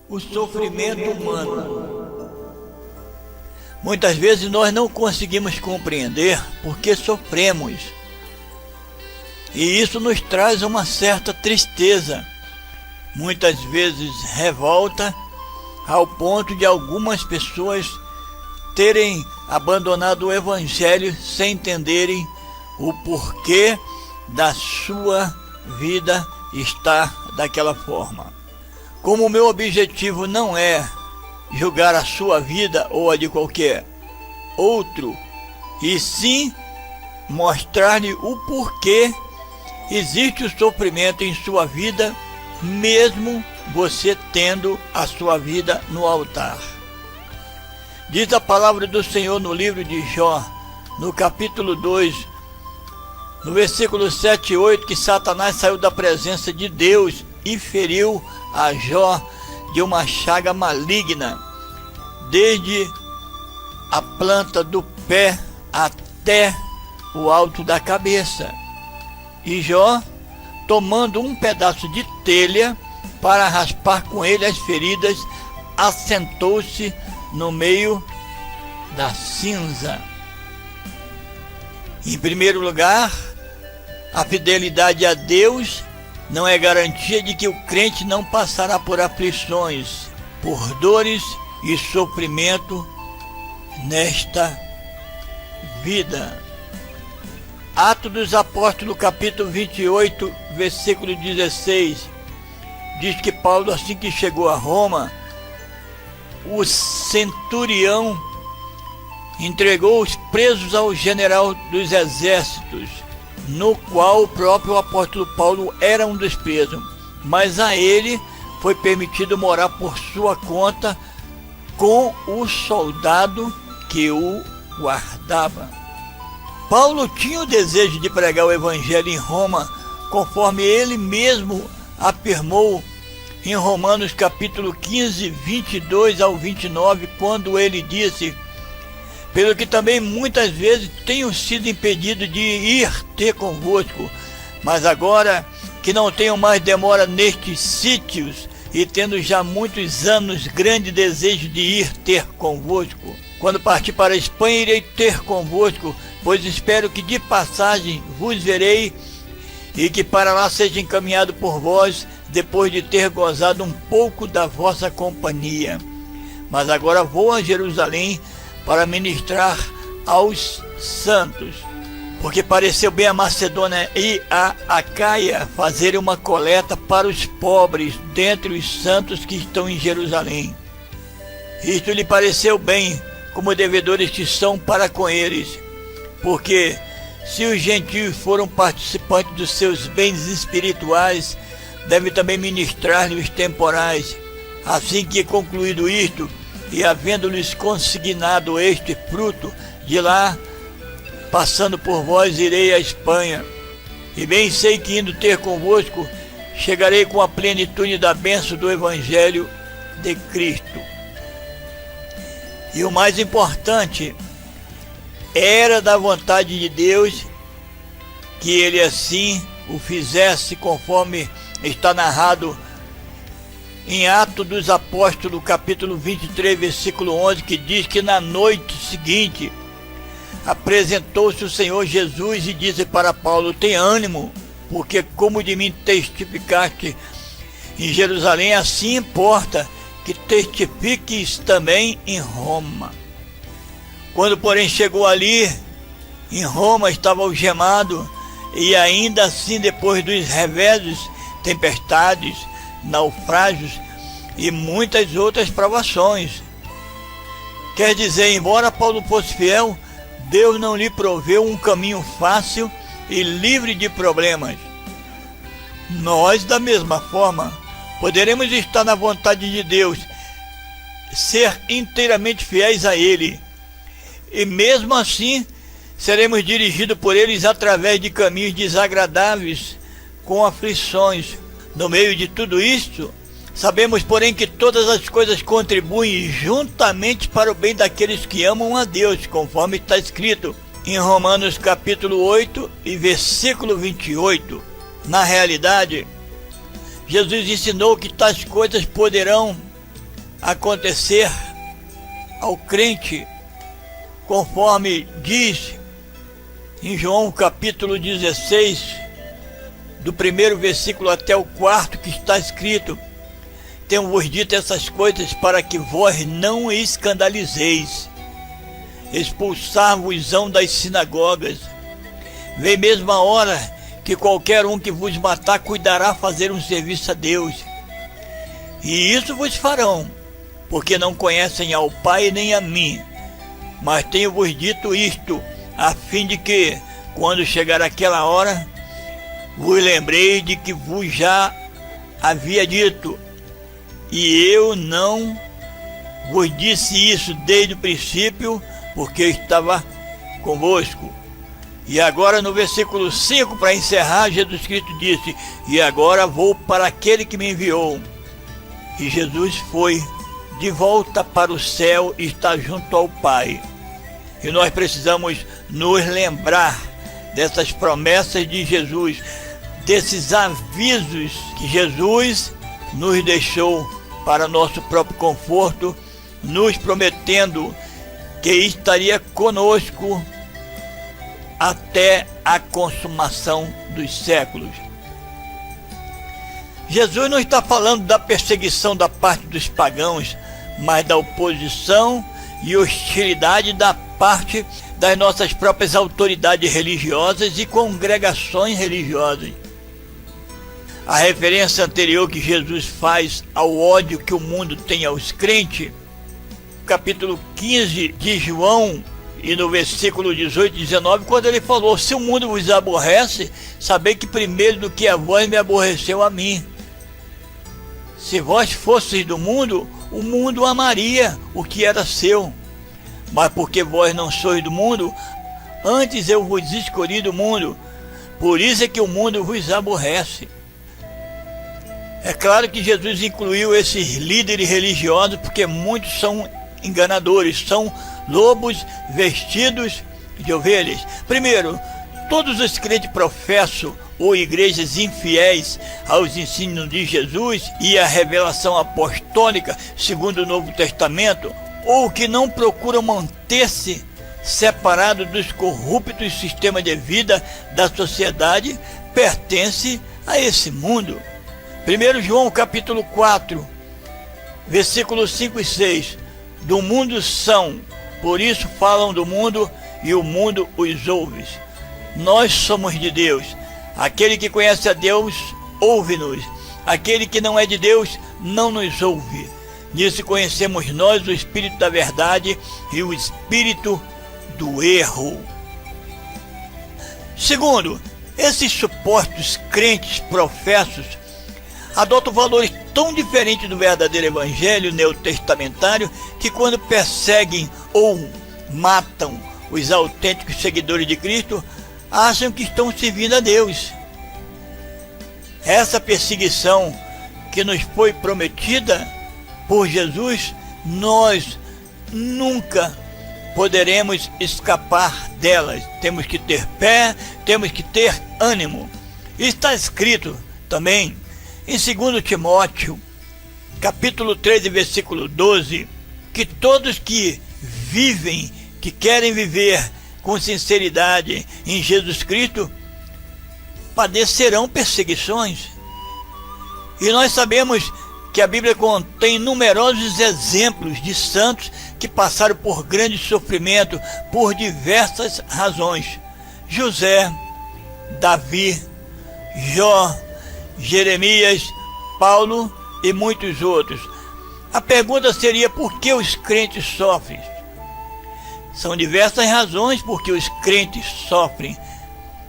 O sofrimento humano. Muitas vezes nós não conseguimos compreender por que sofremos. E isso nos traz uma certa tristeza, muitas vezes revolta, ao ponto de algumas pessoas terem abandonado o Evangelho sem entenderem o porquê da sua vida estar daquela forma. Como o meu objetivo não é julgar a sua vida ou a de qualquer outro, e sim mostrar-lhe o porquê existe o sofrimento em sua vida, mesmo você tendo a sua vida no altar. Diz a palavra do Senhor no livro de Jó, no capítulo 2, no versículo 7 e 8, que Satanás saiu da presença de Deus e feriu a Jó de uma chaga maligna, desde a planta do pé até o alto da cabeça. E Jó, tomando um pedaço de telha para raspar com ele as feridas, assentou-se no meio da cinza. Em primeiro lugar, a fidelidade a Deus não é garantia de que o crente não passará por aflições, por dores e sofrimento nesta vida. Atos dos Apóstolos, capítulo 28, versículo 16, diz que Paulo, assim que chegou a Roma, o centurião entregou os presos ao general dos exércitos, no qual o próprio apóstolo Paulo era um dos presos, mas a ele foi permitido morar por sua conta com o soldado que o guardava. Paulo tinha o desejo de pregar o evangelho em Roma, conforme ele mesmo afirmou em Romanos capítulo 15, 22 ao 29, quando ele disse: pelo que também muitas vezes tenho sido impedido de ir ter convosco, mas agora que não tenho mais demora nestes sítios, e tendo já muitos anos grande desejo de ir ter convosco, quando partir para a Espanha irei ter convosco, pois espero que de passagem vos verei, e que para lá seja encaminhado por vós, depois de ter gozado um pouco da vossa companhia. Mas agora vou a Jerusalém para ministrar aos santos, porque pareceu bem a Macedônia e a Acaia fazerem uma coleta para os pobres dentre os santos que estão em Jerusalém. Isto lhe pareceu bem, como devedores que são para com eles, porque se os gentios foram participantes dos seus bens espirituais, deve também ministrar-lhes os temporais. Assim que, concluído isto, e havendo-lhes consignado este fruto, de lá, passando por vós, irei à Espanha. E bem sei que, indo ter convosco, chegarei com a plenitude da bênção do Evangelho de Cristo. E o mais importante, era da vontade de Deus que ele assim o fizesse, conforme está narrado em Atos dos Apóstolos, capítulo 23, versículo 11, que diz que na noite seguinte apresentou-se o Senhor Jesus e disse para Paulo: tem ânimo, porque como de mim testificaste em Jerusalém, assim importa que testifiques também em Roma. Quando, porém, chegou ali, em Roma, estava algemado, e ainda assim, depois dos reveses, tempestades, naufrágios e muitas outras provações. Quer dizer, embora Paulo fosse fiel, Deus não lhe proveu um caminho fácil e livre de problemas. Nós, da mesma forma, poderemos estar na vontade de Deus, ser inteiramente fiéis a Ele, e mesmo assim seremos dirigidos por eles através de caminhos desagradáveis, com aflições. No meio de tudo isto, sabemos, porém, que todas as coisas contribuem juntamente para o bem daqueles que amam a Deus, conforme está escrito em Romanos capítulo 8 e versículo 28. Na realidade, Jesus ensinou que tais coisas poderão acontecer ao crente, conforme diz em João capítulo 16, do 1º versículo até o 4, que está escrito: tenho-vos dito essas coisas para que vós não escandalizeis. Expulsar-vos-ão das sinagogas. Vem mesmo a hora que qualquer um que vos matar cuidará fazer um serviço a Deus. E isso vos farão, porque não conhecem ao Pai nem a mim. Mas tenho-vos dito isto, a fim de que, quando chegar aquela hora, vos lembrei de que vos já havia dito. E eu não vos disse isso desde o princípio, porque eu estava convosco. E agora no versículo 5, para encerrar, Jesus Cristo disse: e agora vou para aquele que me enviou. E Jesus foi de volta para o céu e está junto ao Pai. E nós precisamos nos lembrar dessas promessas de Jesus, desses avisos que Jesus nos deixou para nosso próprio conforto, nos prometendo que estaria conosco até a consumação dos séculos. Jesus não está falando da perseguição da parte dos pagãos, mas da oposição e hostilidade da parte das nossas próprias autoridades religiosas e congregações religiosas. A referência anterior que Jesus faz ao ódio que o mundo tem aos crentes, capítulo 15 de João, e no versículo 18 e 19, quando ele falou: se o mundo vos aborrece, sabei que primeiro do que a vós me aborreceu a mim. Se vós fosseis do mundo, o mundo amaria o que era seu. Mas porque vós não sois do mundo, antes eu vos escolhi do mundo, por isso é que o mundo vos aborrece. É claro que Jesus incluiu esses líderes religiosos, porque muitos são enganadores, são lobos vestidos de ovelhas. Primeiro, todos os crentes professam ou igrejas infiéis aos ensinos de Jesus e à revelação apostólica segundo o Novo Testamento, ou que não procuram manter-se separados dos corruptos sistemas de vida da sociedade, pertence a esse mundo. 1 João capítulo 4, versículos 5 e 6. Do mundo são, por isso falam do mundo, e o mundo os ouve. Nós somos de Deus. Aquele que conhece a Deus, ouve-nos. Aquele que não é de Deus, não nos ouve. Nisso conhecemos nós o Espírito da verdade e o Espírito do erro. Segundo, esses supostos crentes professos adotam valores tão diferentes do verdadeiro evangelho neotestamentário que, quando perseguem ou matam os autênticos seguidores de Cristo, acham que estão servindo a Deus. Essa perseguição que nos foi prometida por Jesus, nós nunca poderemos escapar delas. Temos que ter fé, temos que ter ânimo. Está escrito também em 2 Timóteo, capítulo 13, versículo 12, que todos que vivem, que querem viver com sinceridade em Jesus Cristo, padecerão perseguições. E nós sabemos que a Bíblia contém numerosos exemplos de santos que passaram por grande sofrimento por diversas razões. José, Davi, Jó, Jeremias, Paulo e muitos outros. A pergunta seria: por que os crentes sofrem? São diversas razões por que os crentes sofrem.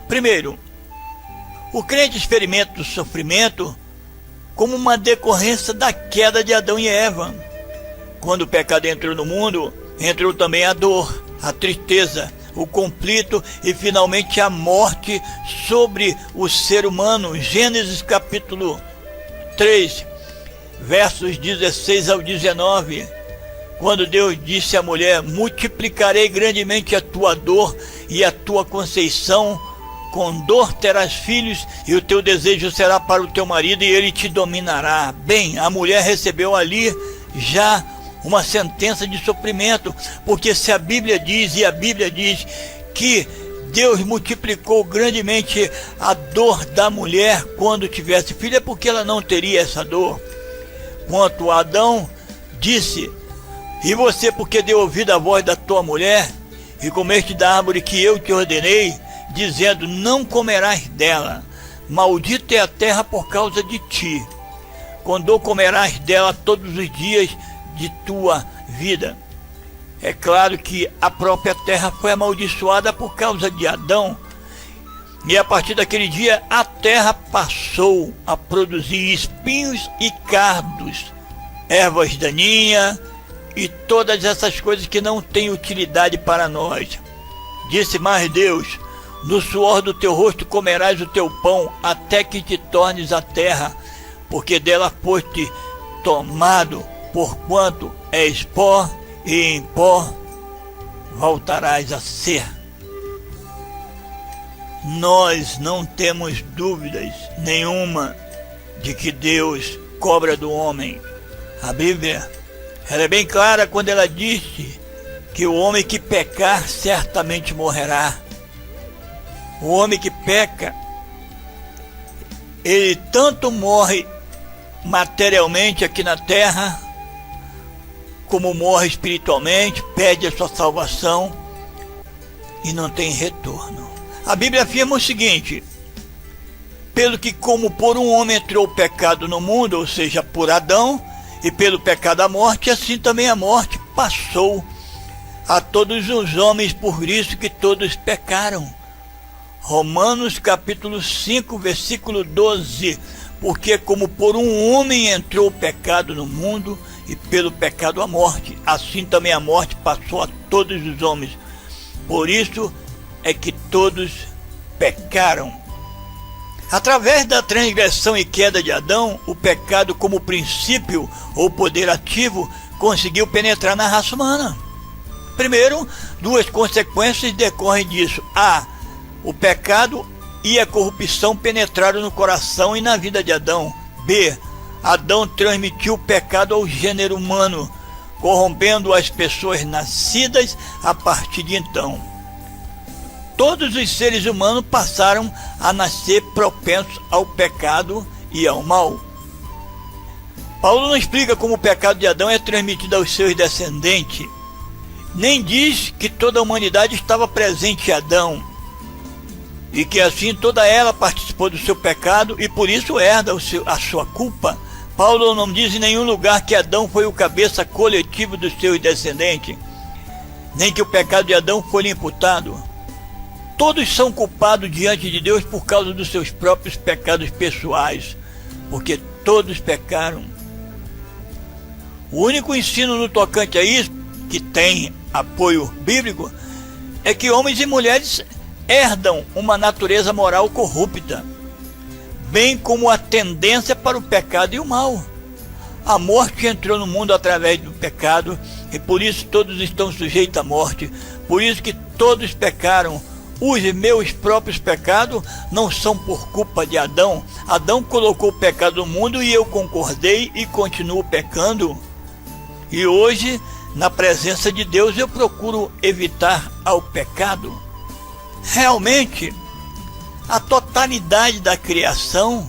Primeiro, o crente experimenta o sofrimento como uma decorrência da queda de Adão e Eva. Quando o pecado entrou no mundo, entrou também a dor, a tristeza, o conflito e finalmente a morte sobre o ser humano. Gênesis capítulo 3, versos 16 ao 19. Quando Deus disse à mulher: multiplicarei grandemente a tua dor e a tua conceição, com dor terás filhos, e o teu desejo será para o teu marido, e ele te dominará. Bem, a mulher recebeu ali já uma sentença de sofrimento, porque se a Bíblia diz, e a Bíblia diz que Deus multiplicou grandemente a dor da mulher quando tivesse filho, é porque ela não teria essa dor. Quanto a Adão, disse: e você, porque deu ouvido à voz da tua mulher, e comeste da árvore que eu te ordenei, dizendo: não comerás dela, maldita é a terra por causa de ti, quando comerás dela todos os dias de tua vida. É claro que a própria terra foi amaldiçoada por causa de Adão, e a partir daquele dia a terra passou a produzir espinhos e cardos, ervas daninhas e todas essas coisas que não têm utilidade para nós. Disse mais Deus: no suor do teu rosto comerás o teu pão, até que te tornes a terra, porque dela foste tomado, porquanto és pó, e em pó voltarás a ser. Nós não temos dúvidas nenhuma de que Deus cobra do homem. A Bíblia, ela é bem clara quando ela disse que o homem que pecar certamente morrerá. O homem que peca, ele tanto morre materialmente aqui na terra, como morre espiritualmente, perde a sua salvação e não tem retorno. A Bíblia afirma o seguinte: pelo que como por um homem entrou o pecado no mundo, ou seja, por Adão, e pelo pecado a morte, assim também a morte passou a todos os homens, por isso que todos pecaram. Romanos capítulo 5, versículo 12. Porque como por um homem entrou o pecado no mundo, e pelo pecado a morte, assim também a morte passou a todos os homens. Por isso é que todos pecaram. Através da transgressão e queda de Adão, o pecado como princípio ou poder ativo conseguiu penetrar na raça humana. Primeiro, duas consequências decorrem disso. A, o pecado e a corrupção penetraram no coração e na vida de Adão. B, Adão transmitiu o pecado ao gênero humano, corrompendo as pessoas nascidas a partir de então. Todos os seres humanos passaram a nascer propensos ao pecado e ao mal. Paulo não explica como o pecado de Adão é transmitido aos seus descendentes, nem diz que toda a humanidade estava presente em Adão, e que assim toda ela participou do seu pecado e por isso herda a sua culpa. Paulo não diz em nenhum lugar que Adão foi o cabeça coletivo dos seus descendentes, nem que o pecado de Adão foi lhe imputado. Todos são culpados diante de Deus por causa dos seus próprios pecados pessoais, porque todos pecaram. O único ensino no tocante a isso, que tem apoio bíblico, é que homens e mulheres herdam uma natureza moral corrupta, bem como a tendência para o pecado e o mal. A morte entrou no mundo através do pecado, e por isso todos estão sujeitos à morte. Por isso que todos pecaram. Os meus próprios pecados não são por culpa de Adão. Adão colocou o pecado no mundo e eu concordei e continuo pecando. E hoje, na presença de Deus, eu procuro evitar ao pecado. Realmente, a totalidade da criação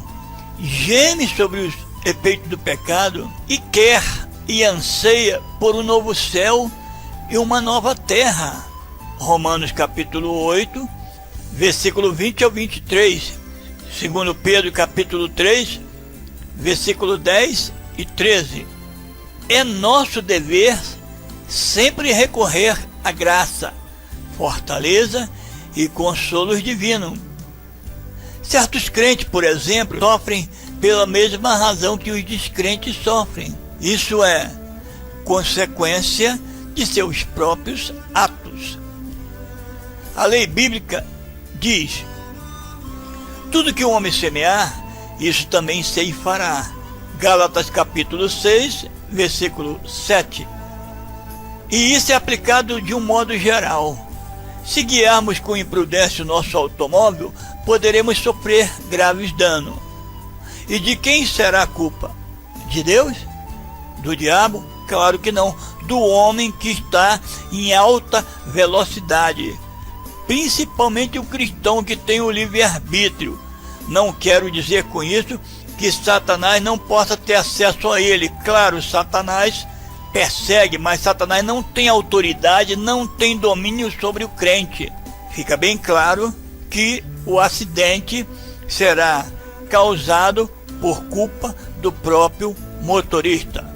geme sobre os efeitos do pecado e quer e anseia por um novo céu e uma nova terra. Romanos capítulo 8, versículo 20 ao 23. Segundo Pedro capítulo 3, versículo 10 e 13. É nosso dever sempre recorrer à graça, fortaleza e consolos divinos. Certos crentes, por exemplo, sofrem pela mesma razão que os descrentes sofrem. Isso é consequência de seus próprios atos. A lei bíblica diz: tudo que o homem semear, isso também ceifará. Gálatas capítulo 6, versículo 7. E isso é aplicado de um modo geral. Se guiarmos com imprudência o nosso automóvel, poderemos sofrer graves danos. E de quem será a culpa? De Deus? Do diabo? Claro que não. Do homem que está em alta velocidade. Principalmente o cristão que tem o livre-arbítrio. Não quero dizer com isso que Satanás não possa ter acesso a ele. Claro, Satanás persegue, mas Satanás não tem autoridade, não tem domínio sobre o crente. Fica bem claro que o acidente será causado por culpa do próprio motorista.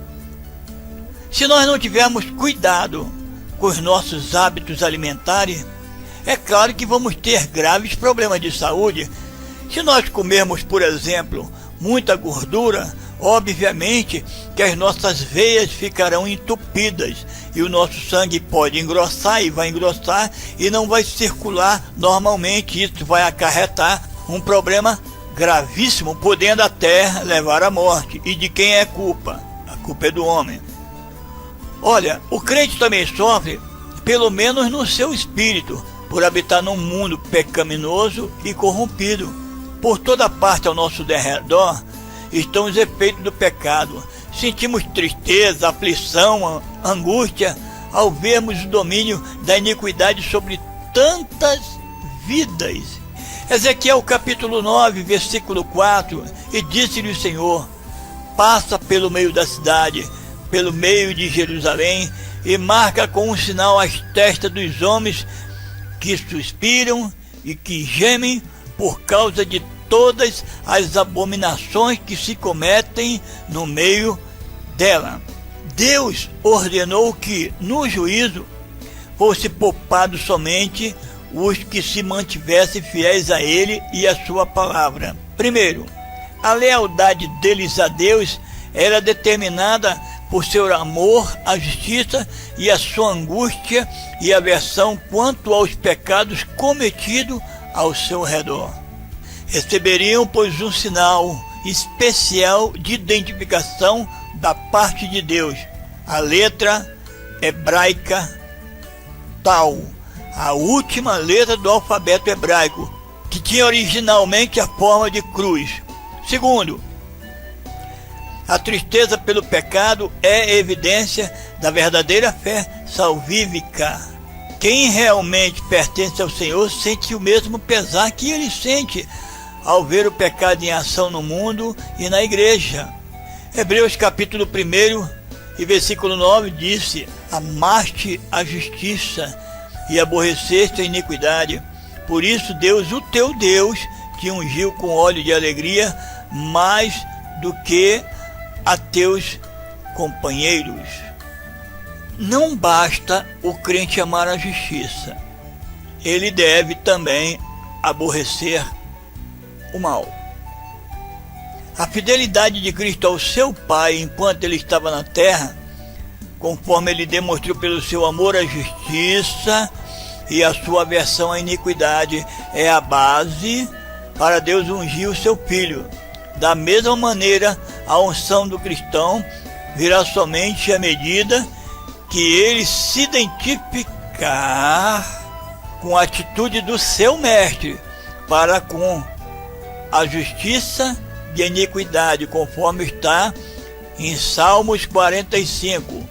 Se nós não tivermos cuidado com os nossos hábitos alimentares, é claro que vamos ter graves problemas de saúde. Se nós comermos, por exemplo, muita gordura, obviamente que as nossas veias ficarão entupidas e o nosso sangue pode engrossar e vai engrossar e não vai circular normalmente. Isso vai acarretar um problema gravíssimo, podendo até levar à morte. E de quem é a culpa? A culpa é do homem. Olha, o crente também sofre, pelo menos no seu espírito, por habitar num mundo pecaminoso e corrompido. Por toda parte ao nosso derredor estão os efeitos do pecado. Sentimos tristeza, aflição, angústia ao vermos o domínio da iniquidade sobre tantas vidas. Ezequiel capítulo 9, versículo 4, e disse-lhe o Senhor: passa pelo meio da cidade, pelo meio de Jerusalém, e marca com um sinal as testas dos homens que suspiram e que gemem por causa de todas as abominações que se cometem no meio dela. Deus ordenou que, no juízo, fosse poupado somente os que se mantivessem fiéis a Ele e a sua palavra. Primeiro, a lealdade deles a Deus era determinada por seu amor à justiça e a sua angústia e aversão quanto aos pecados cometidos ao seu redor. Receberiam, pois, um sinal especial de identificação da parte de Deus, a letra hebraica Tau, a última letra do alfabeto hebraico, que tinha originalmente a forma de cruz. Segundo, a tristeza pelo pecado é evidência da verdadeira fé salvífica. Quem realmente pertence ao Senhor sente o mesmo pesar que ele sente ao ver o pecado em ação no mundo e na igreja. Hebreus capítulo 1 e versículo 9 disse: amaste a justiça e aborreceste a iniquidade. Por isso Deus, o teu Deus, te ungiu com óleo de alegria mais do que a teus companheiros. Não basta o crente amar a justiça, ele deve também aborrecer o mal. A fidelidade de Cristo ao seu Pai enquanto ele estava na terra, conforme ele demonstrou pelo seu amor à justiça e a sua aversão à iniquidade, é a base para Deus ungir o seu Filho. Da mesma maneira, a unção do cristão virá somente à medida que ele se identificar com a atitude do seu mestre para com a justiça e a iniquidade, conforme está em Salmos 45,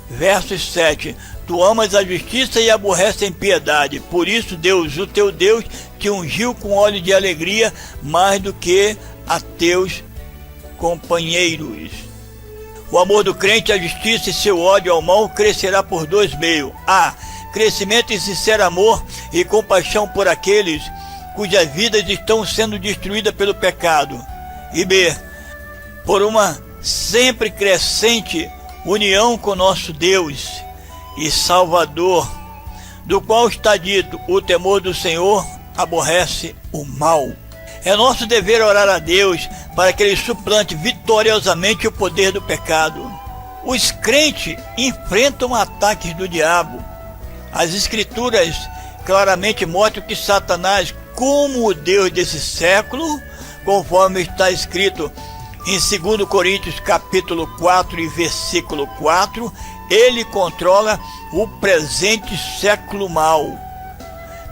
versos 7. Tu amas a justiça e aborreces a impiedade. Por isso Deus, o teu Deus, te ungiu com óleo de alegria mais do que a teus companheiros. O amor do crente à justiça e seu ódio ao mal crescerá por dois meios: a. crescimento em sincero amor e compaixão por aqueles cujas vidas estão sendo destruídas pelo pecado, e b. por uma sempre crescente união com nosso Deus e Salvador, do qual está dito: o temor do Senhor aborrece o mal. É nosso dever orar a Deus para que Ele suplante vitoriosamente o poder do pecado. Os crentes enfrentam ataques do diabo. As Escrituras claramente mostram que Satanás, como o Deus desse século, conforme está escrito em 2 Coríntios capítulo 4 e versículo 4, ele controla o presente século mal.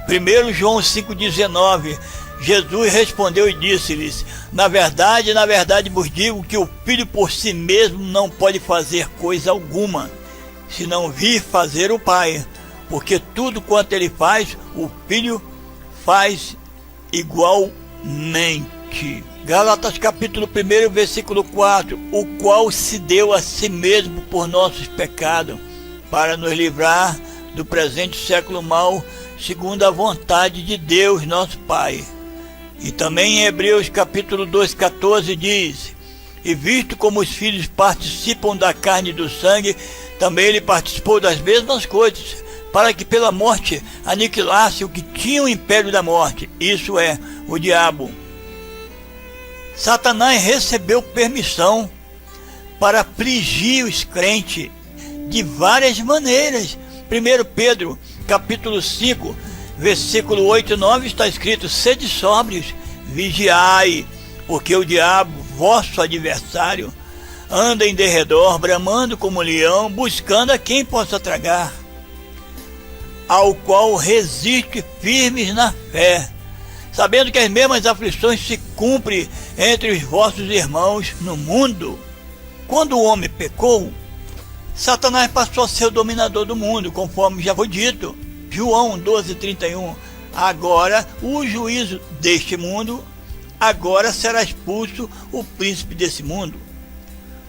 1 João 5,19 Jesus respondeu e disse-lhes: na verdade vos digo que o Filho por si mesmo não pode fazer coisa alguma, se não vir fazer o Pai, porque tudo quanto ele faz, o Filho faz igualmente. Gálatas capítulo 1, versículo 4, o qual se deu a si mesmo por nossos pecados, para nos livrar do presente século mau, segundo a vontade de Deus nosso Pai. E também em Hebreus capítulo 2,14 diz: e visto como os filhos participam da carne e do sangue, também ele participou das mesmas coisas, para que pela morte aniquilasse o que tinha o império da morte, isso é, o diabo. Satanás recebeu permissão para afligir os crentes de várias maneiras. 1 Pedro capítulo 5, versículo 8 e 9 está escrito: sede sóbrios, vigiai, porque o diabo, vosso adversário, anda em derredor, bramando como leão, buscando a quem possa tragar, ao qual resiste firmes na fé, sabendo que as mesmas aflições se cumprem entre os vossos irmãos no mundo. Quando o homem pecou, Satanás passou a ser o dominador do mundo, conforme já foi dito. João 12:31. Agora o juízo deste mundo, agora será expulso o príncipe desse mundo.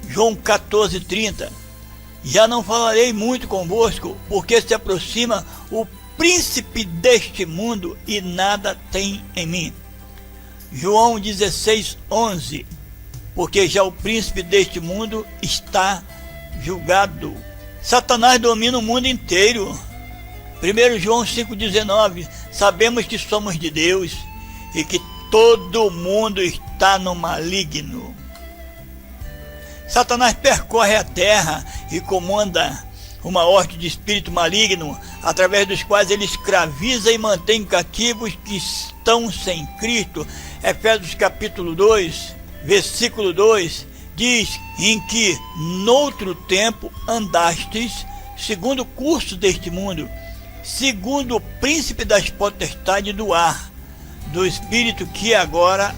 João 14:30. Já não falarei muito convosco, porque se aproxima o príncipe deste mundo e nada tem em mim. João 16:11. Porque já o príncipe deste mundo está julgado. Satanás domina o mundo inteiro. 1 João 5,19. Sabemos que somos de Deus e que todo mundo está no maligno. Satanás percorre a terra e comanda uma horda de espírito maligno, através dos quais ele escraviza e mantém cativos que estão sem Cristo. Efésios capítulo 2, versículo 2, diz: em que noutro tempo andastes, segundo o curso deste mundo, segundo o príncipe das potestades do ar, do espírito que agora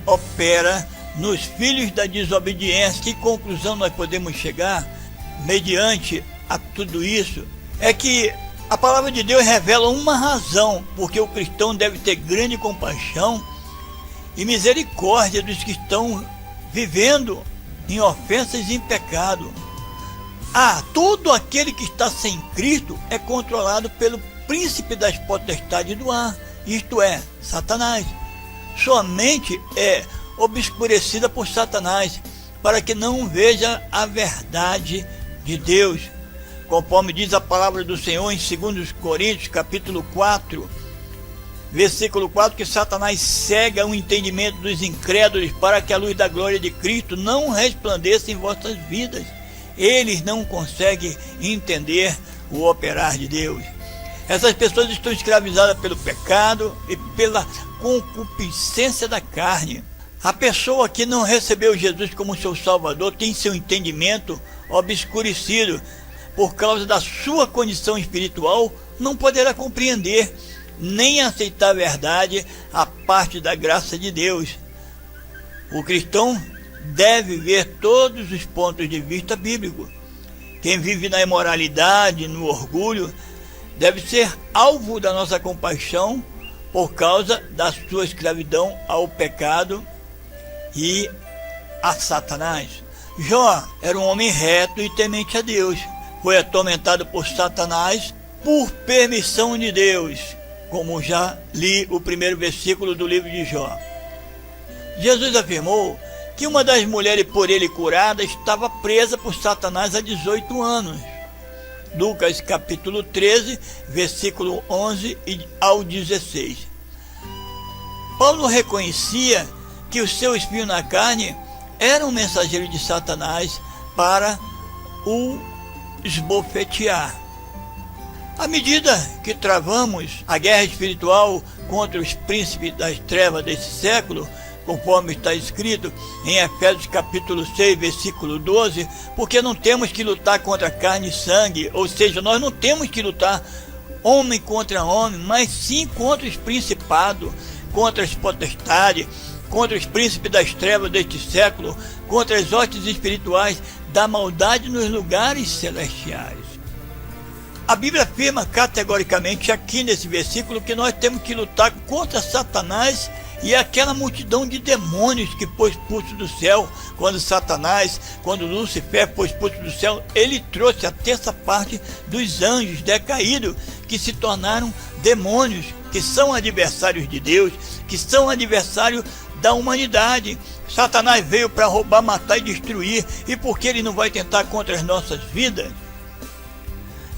opera nos filhos da desobediência. Que conclusão nós podemos chegar mediante a tudo isso? É que a palavra de Deus revela uma razão porque o cristão deve ter grande compaixão e misericórdia dos que estão vivendo em ofensas e em pecado. Todo aquele que está sem Cristo é controlado pelo príncipe das potestades do ar, isto é, Satanás. Sua mente é obscurecida por Satanás, para que não veja a verdade de Deus, conforme diz a palavra do Senhor em 2 Coríntios capítulo 4, versículo 4, que Satanás cega o entendimento dos incrédulos, para que a luz da glória de Cristo não resplandeça em vossas vidas. Eles não conseguem entender o operar de Deus. Essas pessoas estão escravizadas pelo pecado e pela concupiscência da carne. A pessoa que não recebeu Jesus como seu Salvador tem seu entendimento obscurecido. Por causa da sua condição espiritual, não poderá compreender nem aceitar a verdade a parte da graça de Deus. O cristão deve ver todos os pontos de vista bíblicos. Quem vive na imoralidade, no orgulho, deve ser alvo da nossa compaixão por causa da sua escravidão ao pecado e a Satanás. Jó era um homem reto e temente a Deus. Foi atormentado por Satanás por permissão de Deus, como já li o primeiro versículo do livro de Jó. Jesus afirmou que uma das mulheres por ele curada estava presa por Satanás há 18 anos. Lucas capítulo 13, versículo 11 ao 16. Paulo reconhecia que o seu espinho na carne era um mensageiro de Satanás para o esbofetear. À medida que travamos a guerra espiritual contra os príncipes das trevas desse século, conforme está escrito em Efésios capítulo 6, versículo 12, porque não temos que lutar contra carne e sangue, ou seja, nós não temos que lutar homem contra homem, mas sim contra os principados, contra as potestades, contra os príncipes das trevas deste século, contra as hostes espirituais da maldade nos lugares celestiais. A Bíblia afirma categoricamente aqui nesse versículo que nós temos que lutar contra Satanás e aquela multidão de demônios que foi expulso do céu. Quando Lúcifer foi expulso do céu, ele trouxe a terça parte dos anjos decaídos, que se tornaram demônios, que são adversários de Deus, que são adversários da humanidade. Satanás veio para roubar, matar e destruir. E por que ele não vai tentar contra as nossas vidas?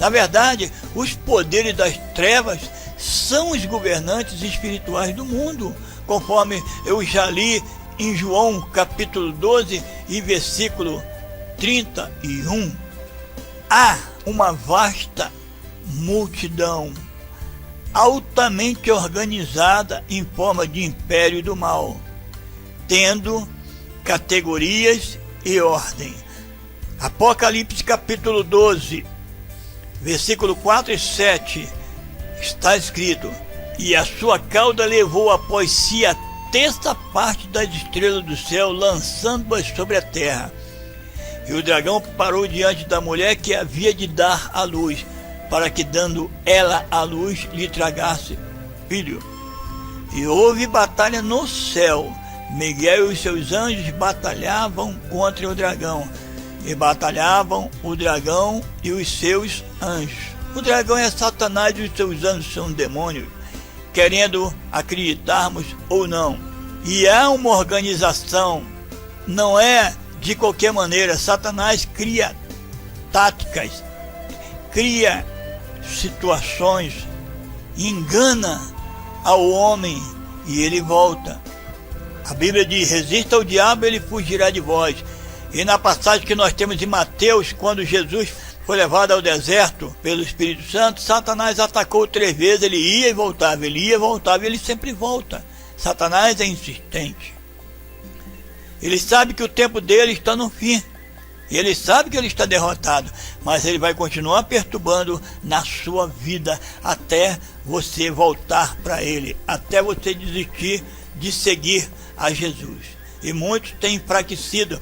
Na verdade, os poderes das trevas são os governantes espirituais do mundo, conforme eu já li em João capítulo 12 e versículo 31. Há uma vasta multidão altamente organizada em forma de império do mal, tendo categorias e ordem. Apocalipse capítulo 12, versículo 4 e 7, está escrito: e a sua cauda levou após si a terça parte das estrelas do céu, lançando-as sobre a terra. E o dragão parou diante da mulher que havia de dar à luz, para que, dando ela à luz, lhe tragasse filho. E houve batalha no céu. Miguel e os seus anjos batalhavam contra o dragão, e batalhavam o dragão e os seus anjos. O dragão é Satanás e os seus anjos são demônios, querendo acreditarmos ou não. E há uma organização, não é de qualquer maneira. Satanás cria táticas, cria situações, engana ao homem e ele volta. A Bíblia diz: resista ao diabo, ele fugirá de vós. E na passagem que nós temos em Mateus, quando Jesus foi levado ao deserto pelo Espírito Santo, Satanás atacou 3 vezes, ele ia e voltava, ele ia e voltava, e ele sempre volta. Satanás é insistente. Ele sabe que o tempo dele está no fim. E ele sabe que ele está derrotado, mas ele vai continuar perturbando na sua vida até você voltar para ele, até você desistir de seguir a Jesus. E muitos têm enfraquecido,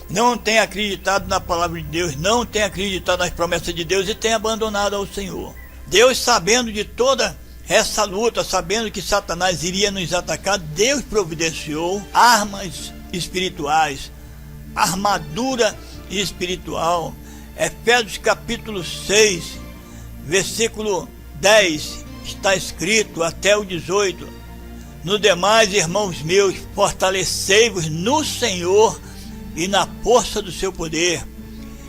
não têm acreditado na palavra de Deus, não têm acreditado nas promessas de Deus e têm abandonado ao Senhor. Deus, sabendo de toda essa luta, sabendo que Satanás iria nos atacar, Deus providenciou armas espirituais, armadura espiritual. Efésios capítulo 6, versículo 10, está escrito até o 18: no demais, irmãos meus, fortalecei-vos no Senhor e na força do seu poder.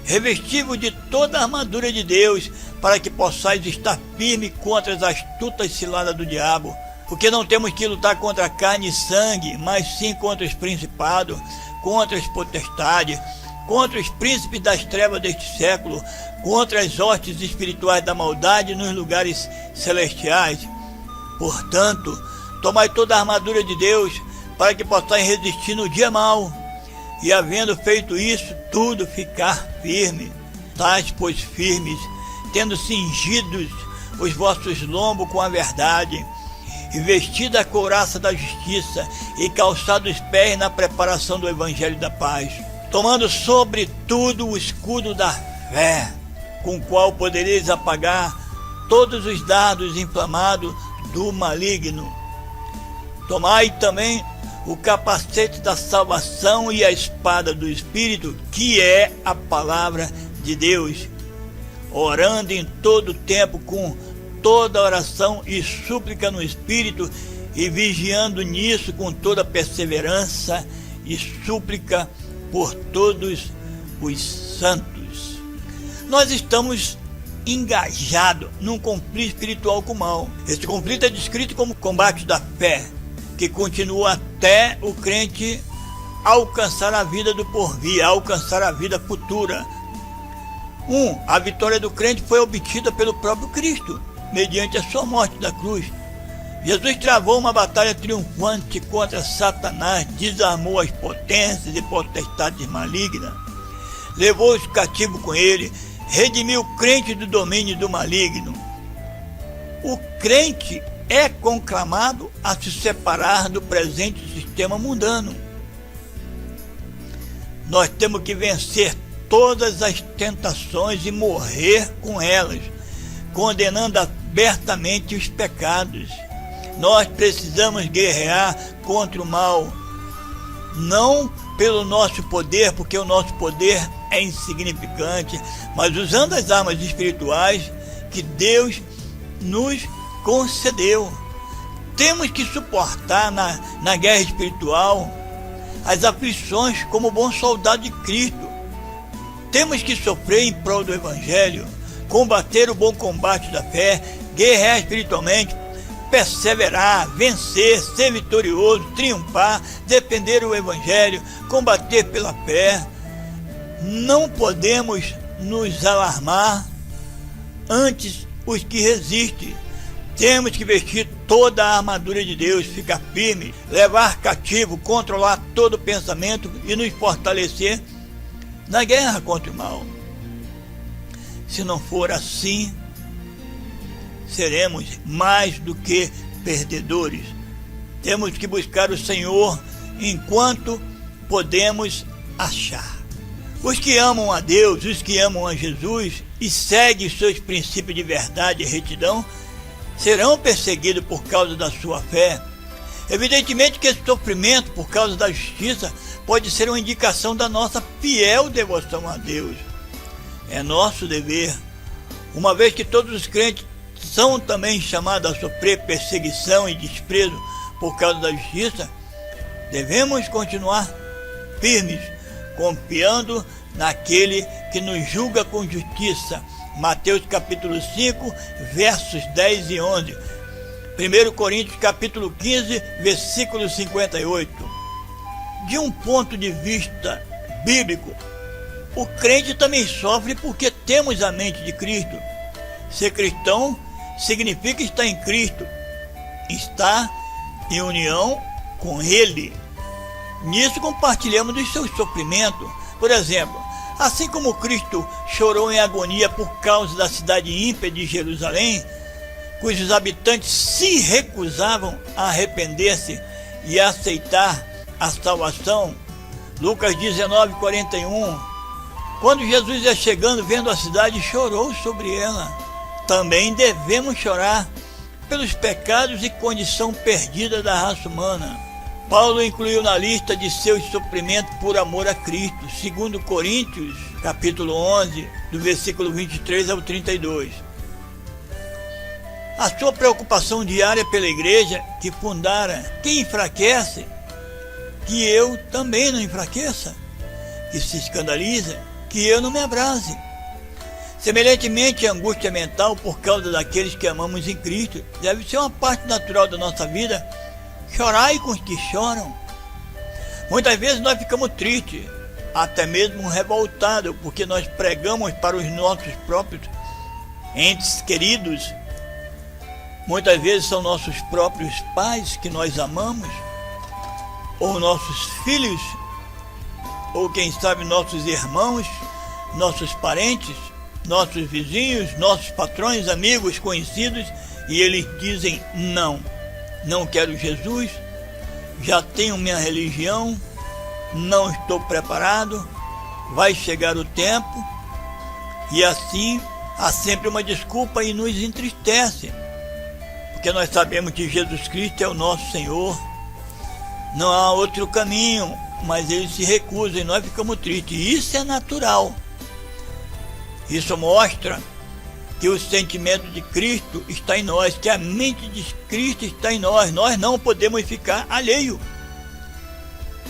Revesti-vos de toda a armadura de Deus, para que possais estar firme contra as astutas ciladas do diabo. Porque não temos que lutar contra carne e sangue, mas sim contra os principados, contra as potestades, contra os príncipes das trevas deste século, contra as hostes espirituais da maldade nos lugares celestiais. Portanto, tomai toda a armadura de Deus, para que possais resistir no dia mau, e havendo feito isso tudo, ficar firme. Estais, pois, firmes, tendo cingidos os vossos lombos com a verdade, e vestida a couraça da justiça, e calçados os pés na preparação do evangelho da paz, tomando sobretudo o escudo da fé, com o qual podereis apagar todos os dardos inflamados do maligno. Tomai também o capacete da salvação e a espada do Espírito, que é a palavra de Deus, orando em todo tempo com toda oração e súplica no Espírito, e vigiando nisso com toda perseverança e súplica por todos os santos. Nós estamos engajados num conflito espiritual com o mal. Esse conflito é descrito como combate da fé, que continua até o crente alcançar a vida do porvir, alcançar a vida futura. A vitória do crente foi obtida pelo próprio Cristo, mediante a sua morte da cruz. Jesus travou uma batalha triunfante contra Satanás, desarmou as potências e potestades malignas, levou os cativos com ele, redimiu o crente do domínio do maligno. O crente é conclamado a se separar do presente sistema mundano. Nós temos que vencer todas as tentações e morrer com elas, condenando abertamente os pecados. Nós precisamos guerrear contra o mal, não pelo nosso poder, porque o nosso poder é insignificante, mas usando as armas espirituais que Deus nos concedeu. Temos que suportar na guerra espiritual as aflições como bom soldado de Cristo. Temos que sofrer em prol do Evangelho, combater o bom combate da fé, guerrear espiritualmente, perseverar, vencer, ser vitorioso, triunfar, defender o Evangelho, combater pela fé. Não podemos nos alarmar antes os que resistem. Temos que vestir toda a armadura de Deus, ficar firme, levar cativo, controlar todo pensamento e nos fortalecer na guerra contra o mal. Se não for assim, seremos mais do que perdedores. Temos que buscar o Senhor enquanto podemos achar. Os que amam a Deus, os que amam a Jesus e seguem seus princípios de verdade e retidão, serão perseguidos por causa da sua fé. Evidentemente que esse sofrimento por causa da justiça pode ser uma indicação da nossa fiel devoção a Deus. É nosso dever, uma vez que todos os crentes são também chamados a sofrer perseguição e desprezo por causa da justiça, devemos continuar firmes, confiando naquele que nos julga com justiça. Mateus capítulo 5, versos 10 e 11. 1 Coríntios capítulo 15, versículo 58. De um ponto de vista bíblico, o crente também sofre porque temos a mente de Cristo. Ser cristão significa estar em Cristo, estar em união com Ele. Nisso compartilhamos dos seus sofrimentos. Por exemplo, assim como Cristo chorou em agonia por causa da cidade ímpia de Jerusalém, cujos habitantes se recusavam a arrepender-se e a aceitar a salvação. Lucas 19, 41. Quando Jesus ia chegando, vendo a cidade, chorou sobre ela. Também devemos chorar pelos pecados e condição perdida da raça humana. Paulo incluiu na lista de seus sofrimentos por amor a Cristo, 2 Coríntios, capítulo 11, do versículo 23 ao 32. A sua preocupação diária pela igreja que fundara, que enfraquece, que eu também não enfraqueça, que se escandaliza, que eu não me abrase. Semelhantemente, a angústia mental por causa daqueles que amamos em Cristo deve ser uma parte natural da nossa vida. Chorai com os que choram. Muitas vezes nós ficamos tristes, até mesmo revoltados, porque nós pregamos para os nossos próprios entes queridos. Muitas vezes são nossos próprios pais que nós amamos, ou nossos filhos, ou quem sabe nossos irmãos, nossos parentes, nossos vizinhos, nossos patrões, amigos, conhecidos, e eles dizem não quero Jesus, já tenho minha religião, não estou preparado, vai chegar o tempo, e assim há sempre uma desculpa e nos entristece, porque nós sabemos que Jesus Cristo é o nosso Senhor, não há outro caminho, mas ele se recusa e nós ficamos tristes, e isso é natural. Isso mostra que o sentimento de Cristo está em nós, que a mente de Cristo está em nós. Nós não podemos ficar alheio.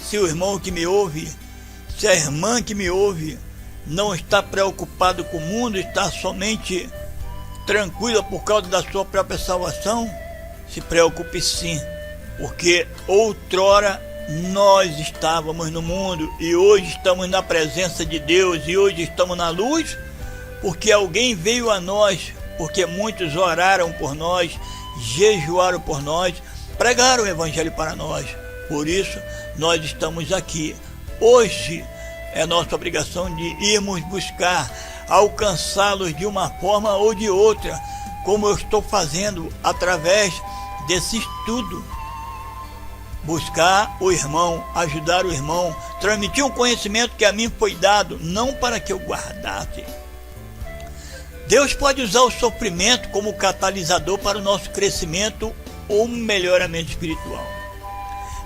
Se o irmão que me ouve, se a irmã que me ouve não está preocupado com o mundo, está somente tranquila por causa da sua própria salvação, se preocupe sim, porque outrora nós estávamos no mundo e hoje estamos na presença de Deus e hoje estamos na luz, porque alguém veio a nós, porque muitos oraram por nós, jejuaram por nós, pregaram o Evangelho para nós. Por isso, nós estamos aqui. Hoje é nossa obrigação de irmos buscar, alcançá-los de uma forma ou de outra, como eu estou fazendo através desse estudo. Buscar o irmão, ajudar o irmão, transmitir um conhecimento que a mim foi dado, não para que eu guardasse. Deus pode usar o sofrimento como catalisador para o nosso crescimento ou melhoramento espiritual.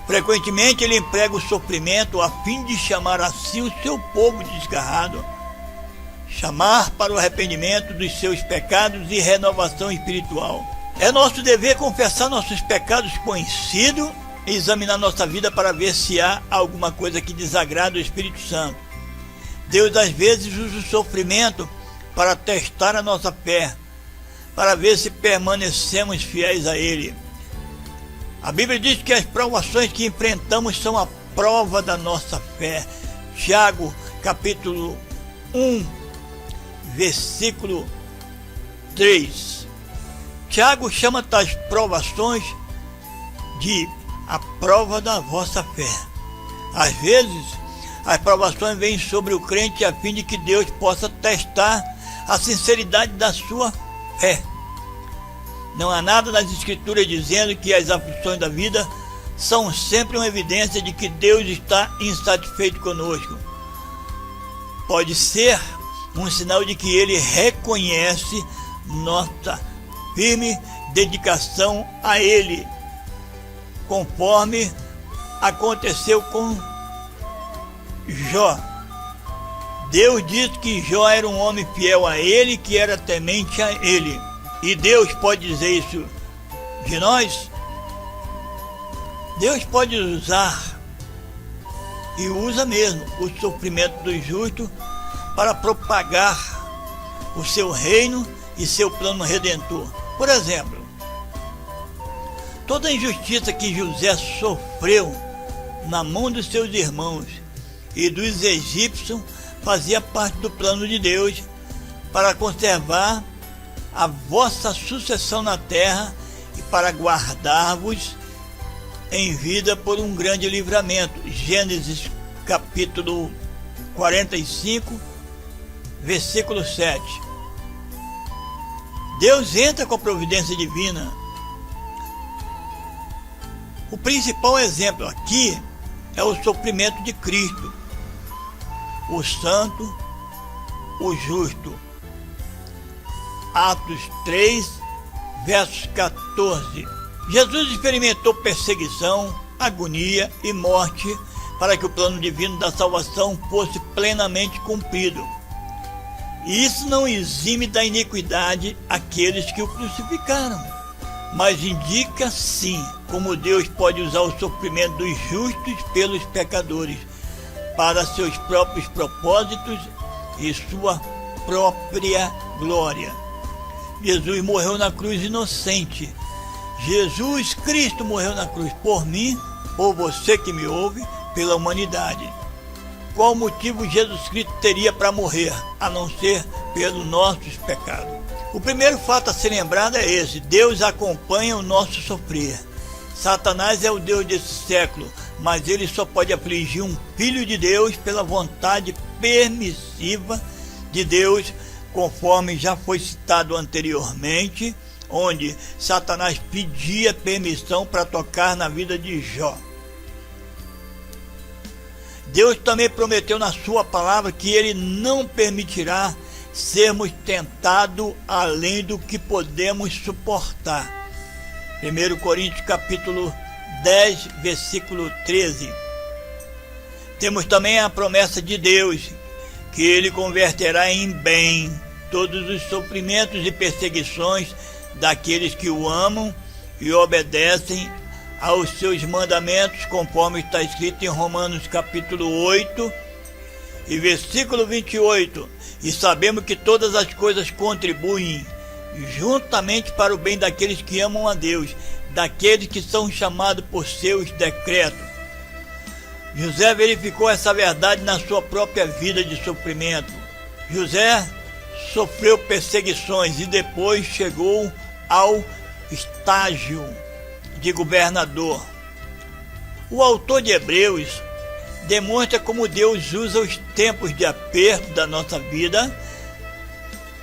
Frequentemente ele emprega o sofrimento a fim de chamar a si o seu povo desgarrado, chamar para o arrependimento dos seus pecados e renovação espiritual. É nosso dever confessar nossos pecados conhecidos e examinar nossa vida para ver se há alguma coisa que desagrada o Espírito Santo. Deus às vezes usa o sofrimento para testar a nossa fé, para ver se permanecemos fiéis a Ele. A Bíblia diz que as provações que enfrentamos são a prova da nossa fé. Tiago, capítulo 1, versículo 3. Tiago chama tais provações de a prova da vossa fé. Às vezes, as provações vêm sobre o crente a fim de que Deus possa testar a sinceridade da sua fé. Não há nada nas Escrituras dizendo que as aflições da vida são sempre uma evidência de que Deus está insatisfeito conosco. Pode ser um sinal de que Ele reconhece nossa firme dedicação a Ele, conforme aconteceu com Jó. Deus disse que Jó era um homem fiel a Ele, que era temente a Ele. E Deus pode dizer isso de nós? Deus pode usar, e usa mesmo, o sofrimento do justo para propagar o seu reino e seu plano redentor. Por exemplo, toda a injustiça que José sofreu na mão dos seus irmãos e dos egípcios fazia parte do plano de Deus para conservar a vossa sucessão na terra e para guardar-vos em vida por um grande livramento. Gênesis capítulo 45, versículo 7. Deus entra com a providência divina. O principal exemplo aqui é o sofrimento de Cristo, o santo, o justo. Atos 3, versos 14. Jesus experimentou perseguição, agonia e morte para que o plano divino da salvação fosse plenamente cumprido. E isso não exime da iniquidade aqueles que o crucificaram, mas indica sim como Deus pode usar o sofrimento dos justos pelos pecadores para seus próprios propósitos e sua própria glória. Jesus morreu na cruz inocente. Jesus Cristo morreu na cruz por mim, por você que me ouve, pela humanidade. Qual motivo Jesus Cristo teria para morrer, a não ser pelos nossos pecados? O primeiro fato a ser lembrado é esse: Deus acompanha o nosso sofrer. Satanás é o Deus desse século, mas ele só pode afligir um filho de Deus pela vontade permissiva de Deus, conforme já foi citado anteriormente, onde Satanás pedia permissão para tocar na vida de Jó. Deus também prometeu na sua palavra que ele não permitirá sermos tentados além do que podemos suportar. 1 Coríntios capítulo 10, versículo 13. Temos também a promessa de Deus, que ele converterá em bem todos os sofrimentos e perseguições daqueles que o amam e obedecem aos seus mandamentos, conforme está escrito em Romanos capítulo 8 e versículo 28. E sabemos que todas as coisas contribuem juntamente para o bem daqueles que amam a Deus, daqueles que são chamados por seus decretos. José verificou essa verdade na sua própria vida de sofrimento. José sofreu perseguições e depois chegou ao estágio de governador. O autor de Hebreus demonstra como Deus usa os tempos de aperto da nossa vida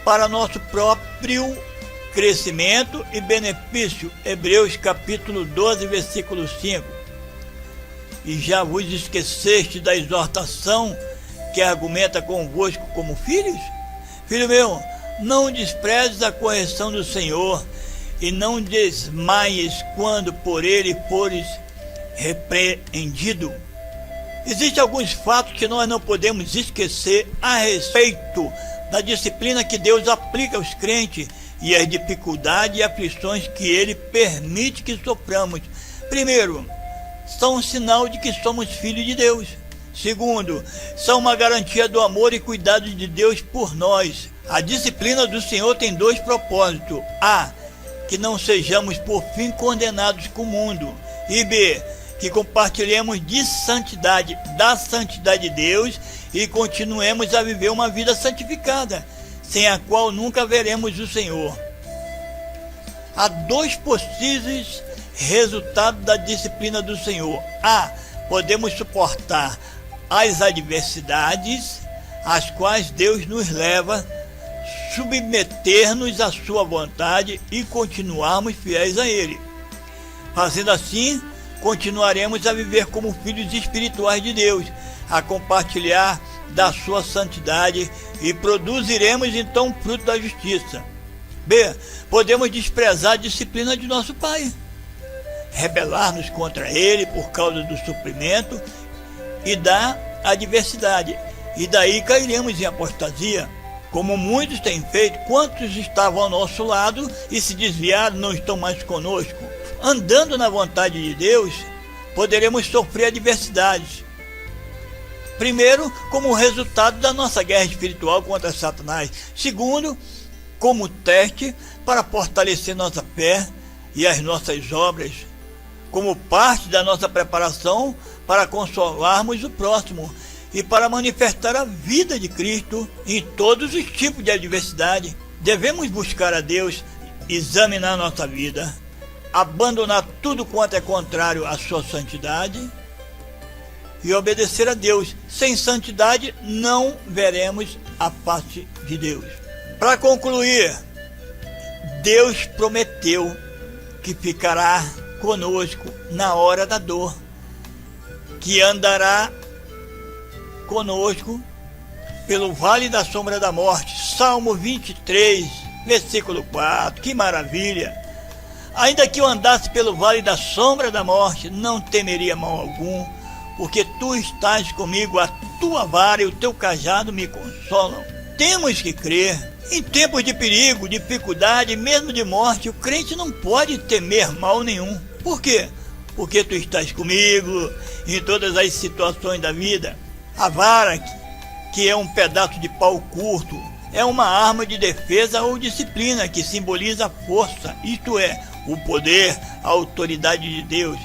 para nosso próprio crescimento e benefício. Hebreus capítulo 12, versículo 5. E já vos esqueceste da exortação que argumenta convosco como filhos? Filho meu, não desprezes a correção do Senhor, e não desmaies quando por ele fores repreendido. Existem alguns fatos que nós não podemos esquecer a respeito da disciplina que Deus aplica aos crentes e as dificuldades e aflições que ele permite que soframos. Primeiro, são um sinal de que somos filhos de Deus. Segundo, são uma garantia do amor e cuidado de Deus por nós. A disciplina do Senhor tem dois propósitos: A, que não sejamos por fim condenados com o mundo, e B, que compartilhemos da santidade de Deus e continuemos a viver uma vida santificada, sem a qual nunca veremos o Senhor. Há dois possíveis resultados da disciplina do Senhor. A, podemos suportar as adversidades, às quais Deus nos leva, submeter-nos à sua vontade e continuarmos fiéis a Ele. Fazendo assim, continuaremos a viver como filhos espirituais de Deus, a compartilhar da sua santidade e produziremos então fruto da justiça. B, podemos desprezar a disciplina de nosso Pai, rebelar-nos contra Ele por causa do sofrimento e da adversidade, e daí cairemos em apostasia, como muitos têm feito. Quantos estavam ao nosso lado e se desviaram, não estão mais conosco? Andando na vontade de Deus, poderemos sofrer adversidades. Primeiro, como resultado da nossa guerra espiritual contra Satanás. Segundo, como teste para fortalecer nossa fé e as nossas obras, como parte da nossa preparação para consolarmos o próximo e para manifestar a vida de Cristo em todos os tipos de adversidade. Devemos buscar a Deus, examinar nossa vida, abandonar tudo quanto é contrário à sua santidade e obedecer a Deus. Sem santidade não veremos a face de Deus. Para concluir, Deus prometeu que ficará conosco na hora da dor, que andará conosco pelo vale da sombra da morte. Salmo 23, versículo 4. Que maravilha! Ainda que eu andasse pelo vale da sombra da morte, não temeria mal algum, porque tu estás comigo, a tua vara e o teu cajado me consolam. Temos que crer. Em tempos de perigo, dificuldade, mesmo de morte, o crente não pode temer mal nenhum. Por quê? Porque tu estás comigo em todas as situações da vida. A vara, que é um pedaço de pau curto, é uma arma de defesa ou disciplina que simboliza a força, isto é, o poder, a autoridade de Deus.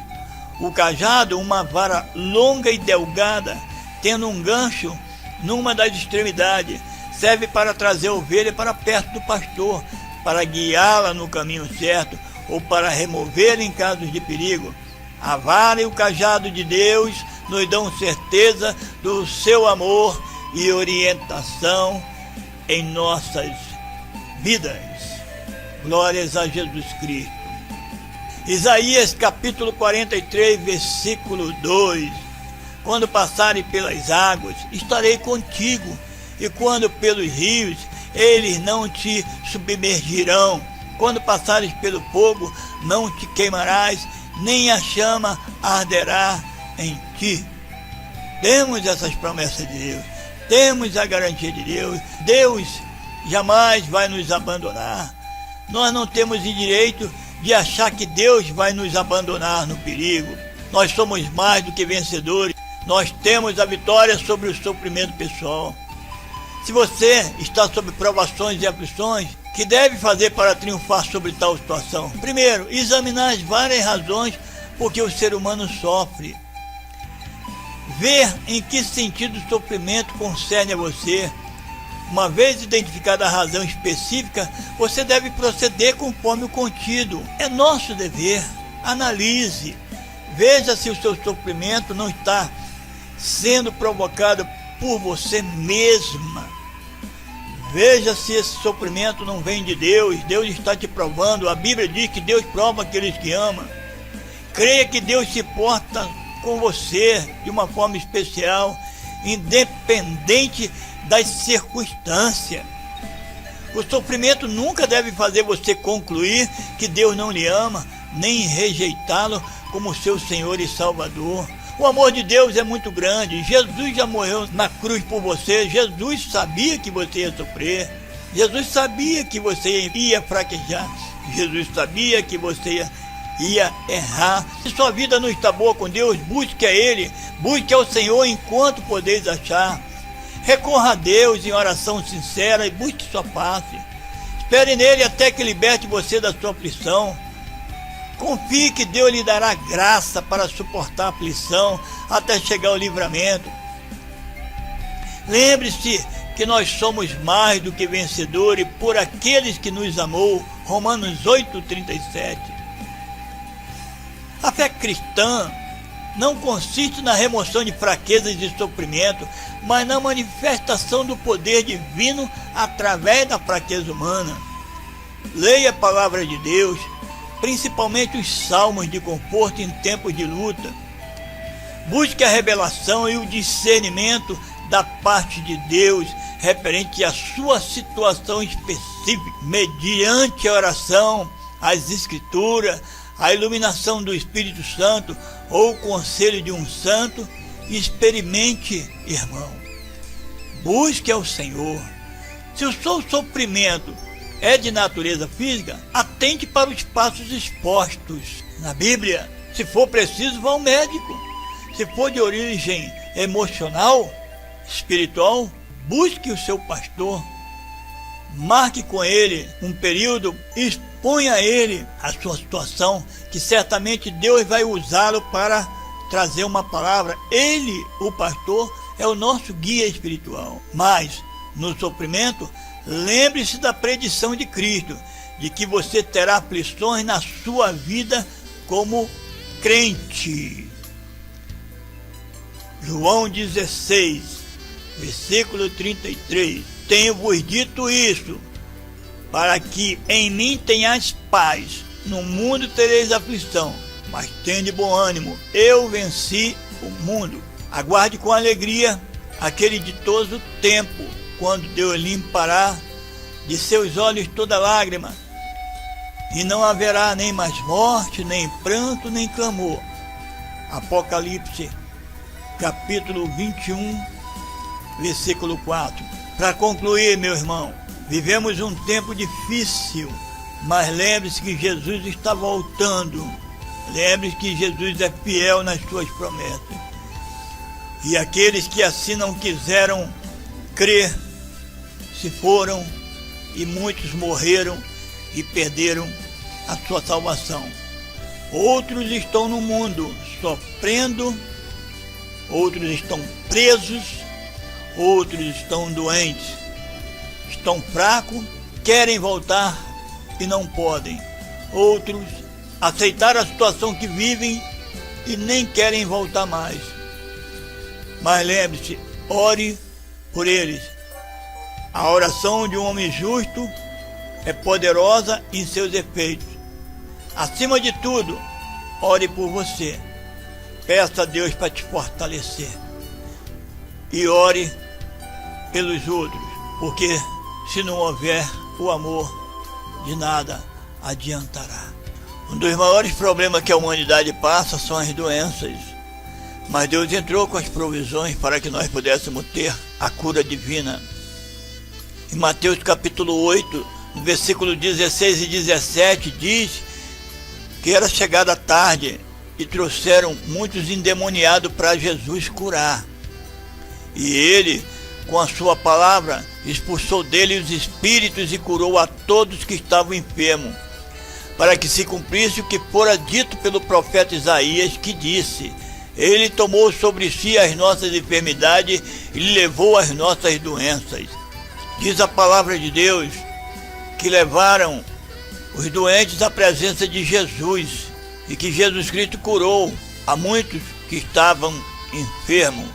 O cajado, uma vara longa e delgada, tendo um gancho numa das extremidades, serve para trazer a ovelha para perto do pastor, para guiá-la no caminho certo ou para remover em casos de perigo. A vara e o cajado de Deus nos dão certeza do seu amor e orientação em nossas vidas. Glórias a Jesus Cristo. Isaías capítulo 43, versículo 2. Quando passarem pelas águas, estarei contigo, e quando pelos rios, eles não te submergirão. Quando passares pelo fogo, não te queimarás, nem a chama arderá em ti. Temos essas promessas de Deus, temos a garantia de Deus. Deus jamais vai nos abandonar. Nós não temos o direito de achar que Deus vai nos abandonar no perigo. Nós somos mais do que vencedores. Nós temos a vitória sobre o sofrimento pessoal. Se você está sob provações e aflições, que deve fazer para triunfar sobre tal situação? Primeiro, examinar as várias razões por que o ser humano sofre. Ver em que sentido o sofrimento concerne a você. Uma vez identificada a razão específica, você deve proceder conforme o contido. É nosso dever. Analise. Veja se o seu sofrimento não está sendo provocado por você mesma. Veja se esse sofrimento não vem de Deus. Deus está te provando. A Bíblia diz que Deus prova aqueles que amam. Creia que Deus se porta com você de uma forma especial, independente das circunstâncias. O sofrimento nunca deve fazer você concluir que Deus não lhe ama, nem rejeitá-lo como seu Senhor e Salvador. O amor de Deus é muito grande. Jesus já morreu na cruz por você. Jesus sabia que você ia sofrer. Jesus sabia que você ia fraquejar. Jesus sabia que você ia errar. Se sua vida não está boa com Deus, busque a Ele, busque ao Senhor enquanto podeis achar. Recorra a Deus em oração sincera e busque sua face. Espere nele até que liberte você da sua aflição. Confie que Deus lhe dará graça para suportar a aflição até chegar ao livramento. Lembre-se que nós somos mais do que vencedores por aqueles que nos amou. Romanos 8:37. A fé cristã não consiste na remoção de fraquezas e sofrimento, mas na manifestação do poder divino através da fraqueza humana. Leia a palavra de Deus, principalmente os salmos de conforto em tempos de luta. Busque a revelação e o discernimento da parte de Deus referente à sua situação específica, mediante a oração, as escrituras, a iluminação do Espírito Santo ou o conselho de um santo. Experimente, irmão. Busque ao Senhor. Se o seu sofrimento é de natureza física, atente para os passos expostos na Bíblia. Se for preciso, vá ao médico. Se for de origem emocional, espiritual, busque o seu pastor. Marque com ele um período, exponha a ele a sua situação, que certamente Deus vai usá-lo para trazer uma palavra. Ele, o pastor, é o nosso guia espiritual. Mas, no sofrimento, lembre-se da predição de Cristo, de que você terá aflições na sua vida como crente. João 16, versículo 33. Tenho-vos dito isso, para que em mim tenhais paz. No mundo tereis aflição, mas tende bom ânimo. Eu venci o mundo. Aguarde com alegria aquele ditoso tempo, quando Deus limpará de seus olhos toda lágrima, e não haverá nem mais morte, nem pranto, nem clamor. Apocalipse, capítulo 21, versículo 4. Para concluir, meu irmão, vivemos um tempo difícil, mas lembre-se que Jesus está voltando. Lembre-se que Jesus é fiel nas suas promessas. E aqueles que assim não quiseram crer, se foram, e muitos morreram e perderam a sua salvação. Outros estão no mundo sofrendo, outros estão presos, outros estão doentes, estão fracos, querem voltar e não podem. Outros aceitaram a situação que vivem e nem querem voltar mais. Mas lembre-se, ore por eles. A oração de um homem justo é poderosa em seus efeitos. Acima de tudo, ore por você. Peça a Deus para te fortalecer. E ore pelos outros, porque se não houver o amor, de nada adiantará. Um dos maiores problemas que a humanidade passa são as doenças. Mas Deus entrou com as provisões para que nós pudéssemos ter a cura divina. Em Mateus capítulo 8, no versículo 16 e 17, diz que era chegada a tarde e trouxeram muitos endemoniados para Jesus curar. E ele, com a sua palavra, expulsou dele os espíritos e curou a todos que estavam enfermos, para que se cumprisse o que fora dito pelo profeta Isaías, que disse: Ele tomou sobre si as nossas enfermidades e levou as nossas doenças. Diz a palavra de Deus que levaram os doentes à presença de Jesus e que Jesus Cristo curou a muitos que estavam enfermos.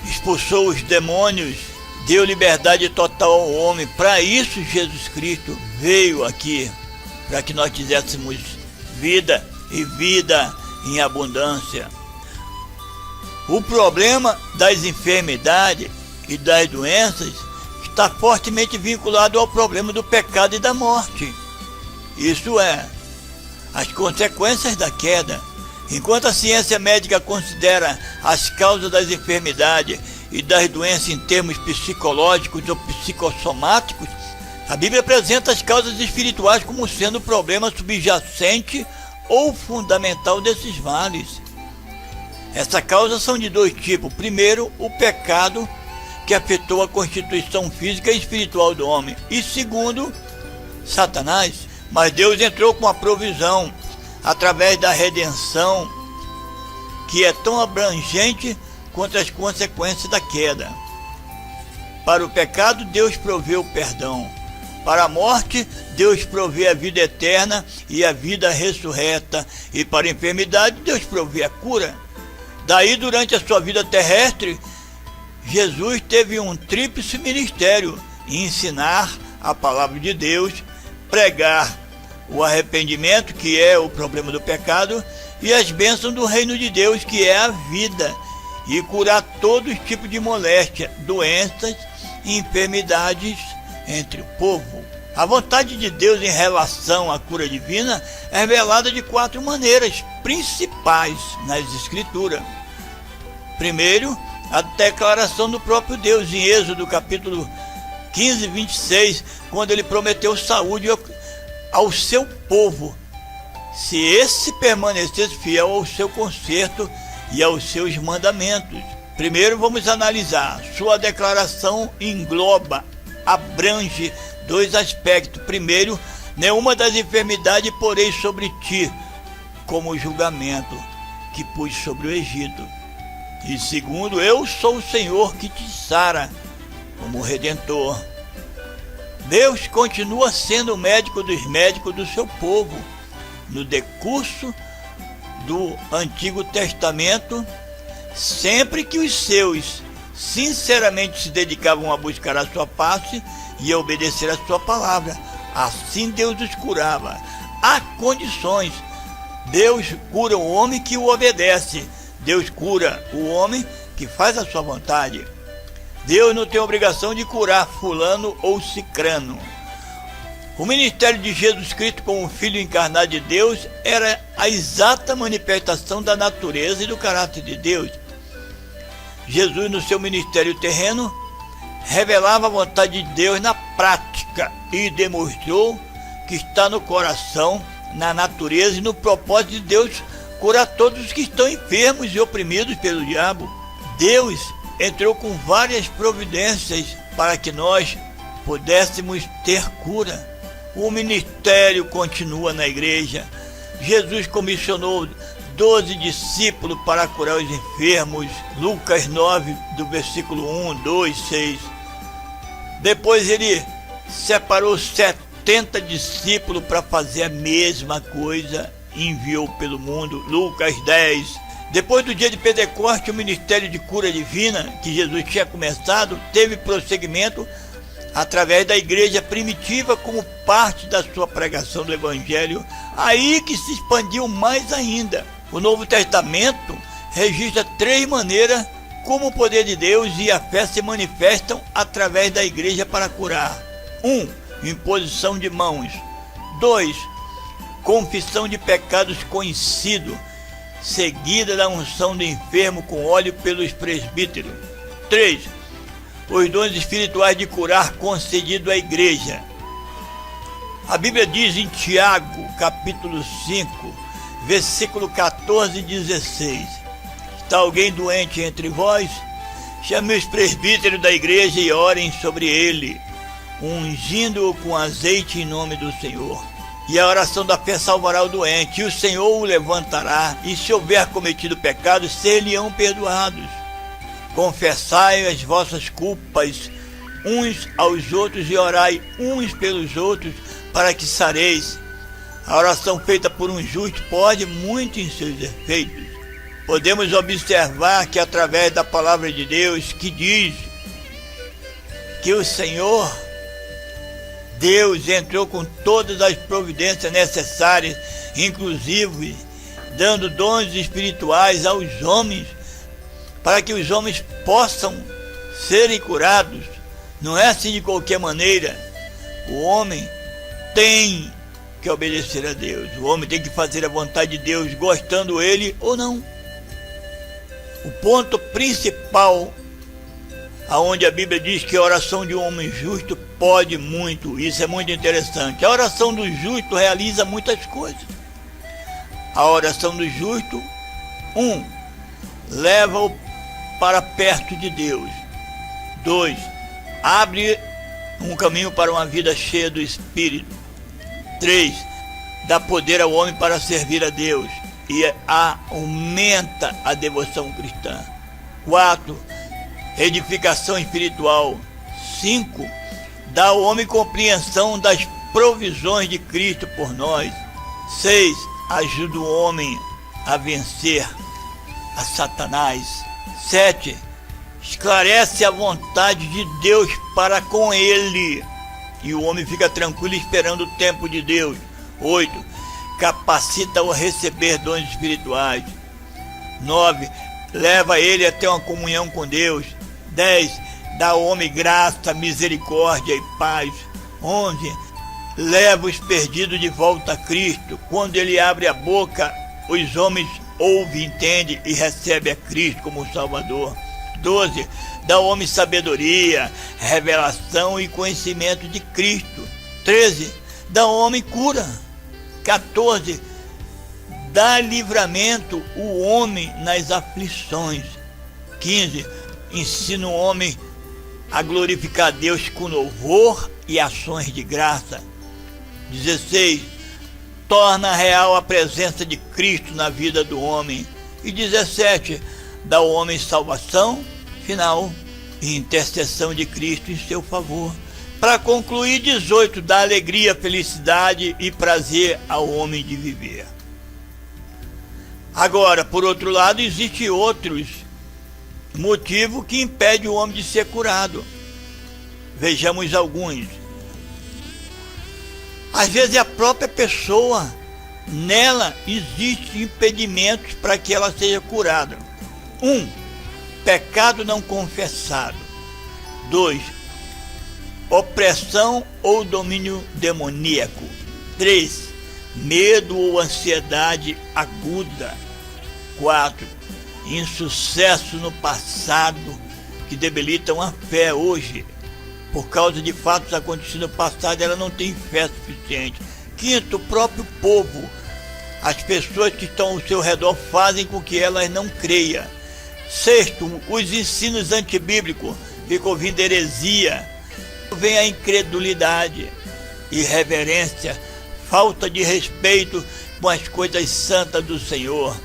Expulsou os demônios deu liberdade total ao homem. Para isso Jesus Cristo veio aqui, para que nós tivéssemos vida e vida em abundância. O problema das enfermidades e das doenças está fortemente vinculado ao problema do pecado e da morte. Isso é, as consequências da queda. Enquanto a ciência médica considera as causas das enfermidades e das doenças em termos psicológicos ou psicossomáticos, a Bíblia apresenta as causas espirituais como sendo o problema subjacente ou fundamental desses males. Essas causas são de dois tipos. Primeiro, o pecado, que afetou a constituição física e espiritual do homem. E segundo, Satanás. Mas Deus entrou com a provisão, através da redenção, que é tão abrangente quanto as consequências da queda. Para o pecado, Deus proveu o perdão. Para a morte, Deus provê a vida eterna e a vida ressurreta. E para a enfermidade, Deus provê a cura. Daí, durante a sua vida terrestre, Jesus teve um tríplice ministério: ensinar a palavra de Deus, pregar o arrependimento, que é o problema do pecado, e as bênçãos do reino de Deus, que é a vida, e curar todo tipo de moléstia, doenças e enfermidades entre o povo. A vontade de Deus em relação à cura divina é revelada de 4 maneiras principais nas Escrituras. Primeiro, a declaração do próprio Deus em Êxodo capítulo 15, 26, quando ele prometeu saúde ao seu povo, se esse permanecesse fiel ao seu conserto e aos seus mandamentos. Primeiro vamos analisar. Sua declaração engloba, abrange 2 aspectos. Primeiro, nenhuma das enfermidades porei sobre ti, como o julgamento que pus sobre o Egito. E segundo, eu sou o Senhor que te sara, como Redentor. Deus continua sendo o médico dos médicos do seu povo. No decurso do Antigo Testamento, sempre que os seus sinceramente se dedicavam a buscar a sua face e a obedecer a sua palavra, assim Deus os curava. Há condições. Deus cura o homem que o obedece. Deus cura o homem que faz a sua vontade. Deus não tem obrigação de curar fulano ou cicrano. O ministério de Jesus Cristo como Filho encarnado de Deus era a exata manifestação da natureza e do caráter de Deus. Jesus, no seu ministério terreno, revelava a vontade de Deus na prática e demonstrou que está no coração, na natureza e no propósito de Deus curar todos os que estão enfermos e oprimidos pelo diabo. Deus entrou com várias providências para que nós pudéssemos ter cura. O ministério continua na igreja. Jesus comissionou 12 discípulos para curar os enfermos. Lucas 9, do versículo 1, 2, 6. Depois ele separou 70 discípulos para fazer a mesma coisa e enviou pelo mundo. Lucas 10. Depois do dia de Pentecostes, o ministério de cura divina que Jesus tinha começado teve prosseguimento através da igreja primitiva como parte da sua pregação do Evangelho, aí que se expandiu mais ainda. O Novo Testamento registra 3 maneiras como o poder de Deus e a fé se manifestam através da igreja para curar. 1. Imposição de mãos. 2. Confissão de pecados conhecidos, seguida da unção do enfermo com óleo pelos presbíteros. 3. Os dons espirituais de curar concedido à igreja. A Bíblia diz em Tiago, capítulo 5, versículo 14 e 16: está alguém doente entre vós? Chame os presbíteros da igreja e orem sobre ele, ungindo-o com azeite em nome do Senhor. E a oração da fé salvará o doente, e o Senhor o levantará, e se houver cometido pecados, ser-lhe-ão perdoados. Confessai as vossas culpas uns aos outros e orai uns pelos outros, para que sareis. A oração feita por um justo pode muito em seus efeitos. Podemos observar que através da palavra de Deus, que diz que o Senhor Deus entrou com todas as providências necessárias, inclusive dando dons espirituais aos homens, para que os homens possam serem curados. Não é assim de qualquer maneira. O homem tem que obedecer a Deus. O homem tem que fazer a vontade de Deus, gostando ele ou não. O ponto principal, aonde a Bíblia diz que a oração de um homem justo pode muito, isso é muito interessante. A oração do justo realiza muitas coisas. A oração do justo, leva-o para perto de Deus. 2, abre um caminho para uma vida cheia do Espírito. 3, dá poder ao homem para servir a Deus e aumenta a devoção cristã. 4, edificação espiritual. 5, dá ao homem compreensão das provisões de Cristo por nós. 6, ajuda o homem a vencer a Satanás. 7, esclarece a vontade de Deus para com ele, e o homem fica tranquilo esperando o tempo de Deus. 8, capacita-o a receber dons espirituais. 9, leva ele a ter uma comunhão com Deus. 10, dá ao homem graça, misericórdia e paz. 11, leva os perdidos de volta a Cristo. Quando ele abre a boca, os homens ouvem, entendem e recebem a Cristo como Salvador. 12, dá ao homem sabedoria, revelação e conhecimento de Cristo. 13, dá ao homem cura. 14, dá livramento o homem nas aflições. 15, ensina o homem a glorificar a Deus com louvor e ações de graça. 16, torna real a presença de Cristo na vida do homem. E 17, dá ao homem salvação final e intercessão de Cristo em seu favor. Para concluir, 18, dá alegria, felicidade e prazer ao homem de viver. Agora, por outro lado, existem outros motivos que impedem o homem de ser curado. Vejamos alguns. Às vezes a própria pessoa, nela existem impedimentos para que ela seja curada. Pecado não confessado. 2, opressão ou domínio demoníaco. 3, medo ou ansiedade aguda. 4, insucesso no passado que debilitam a fé hoje. Por causa de fatos acontecidos no passado, ela não tem fé suficiente. 5, o próprio povo. As pessoas que estão ao seu redor fazem com que elas não creiam. 6, os ensinos antibíblicos, fica ouvindo heresia. Vem a incredulidade, irreverência, falta de respeito com as coisas santas do Senhor.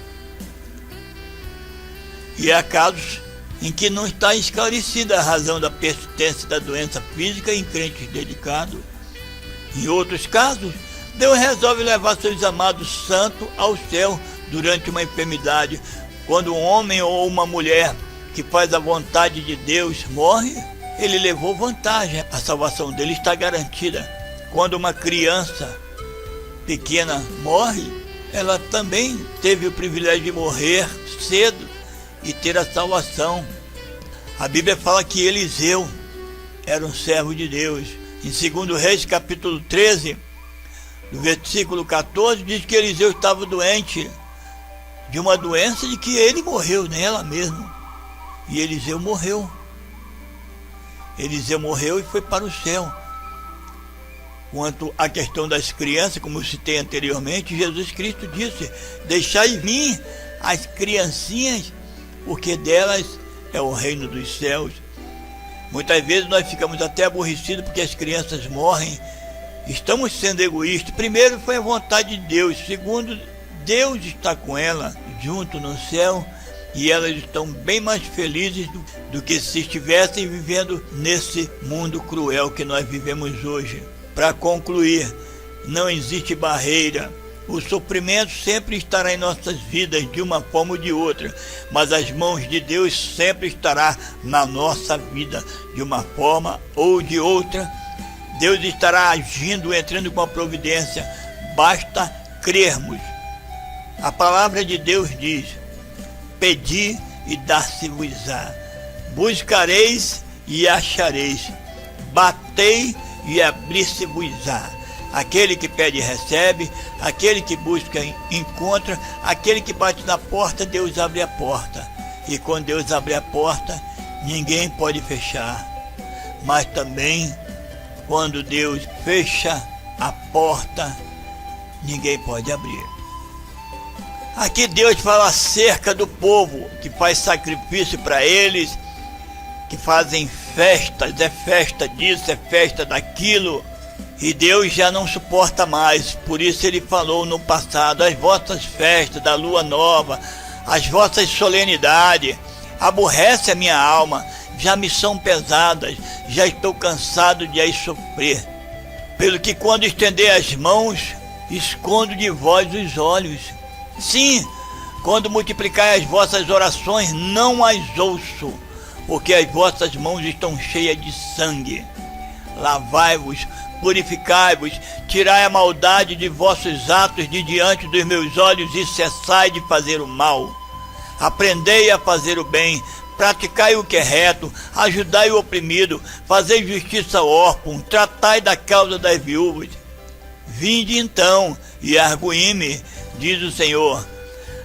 E há casos em que não está esclarecida a razão da persistência da doença física em crentes dedicados. Em outros casos, Deus resolve levar seus amados santos ao céu durante uma enfermidade. Quando um homem ou uma mulher que faz a vontade de Deus morre, ele levou vantagem. A salvação dele está garantida. Quando uma criança pequena morre, ela também teve o privilégio de morrer cedo e ter a salvação. A Bíblia fala que Eliseu era um servo de Deus. Em 2 Reis, capítulo 13, no versículo 14, diz que Eliseu estava doente de uma doença de que ele morreu nela mesmo. E Eliseu morreu. Eliseu morreu e foi para o céu. Quanto à questão das crianças, como eu citei anteriormente, Jesus Cristo disse: deixai vir as criancinhas, porque delas é o reino dos céus. Muitas vezes nós ficamos até aborrecidos porque as crianças morrem. Estamos sendo egoístas. Primeiro, foi a vontade de Deus. Segundo, Deus está com ela junto no céu e elas estão bem mais felizes do que se estivessem vivendo nesse mundo cruel que nós vivemos hoje. Para concluir, não existe barreira O sofrimento sempre estará em nossas vidas de uma forma ou de outra, mas as mãos de Deus sempre estará na nossa vida de uma forma ou de outra. Deus estará agindo, entrando com a providência, basta crermos. A palavra de Deus diz: pedi e dar-se-vos-á, buscareis e achareis, batei e abrir-se-vos-á. Aquele que pede recebe, aquele que busca encontra, aquele que bate na porta, Deus abre a porta. E quando Deus abre a porta, ninguém pode fechar. Mas também, quando Deus fecha a porta, ninguém pode abrir. Aqui Deus fala acerca do povo que faz sacrifício para eles, que fazem festas, é festa disso, é festa daquilo. E Deus já não suporta mais, por isso ele falou no passado: as vossas festas da lua nova, as vossas solenidades, aborrece a minha alma, já me são pesadas, já estou cansado de as sofrer. Pelo que quando estender as mãos, escondo de vós os olhos. Sim, quando multiplicai as vossas orações, não as ouço, porque as vossas mãos estão cheias de sangue. Lavai-vos, purificai-vos, tirai a maldade de vossos atos de diante dos meus olhos e cessai de fazer o mal. Aprendei a fazer o bem, praticai o que é reto, ajudai o oprimido, fazei justiça ao órfão, tratai da causa das viúvas. Vinde então e arguí-me, diz o Senhor.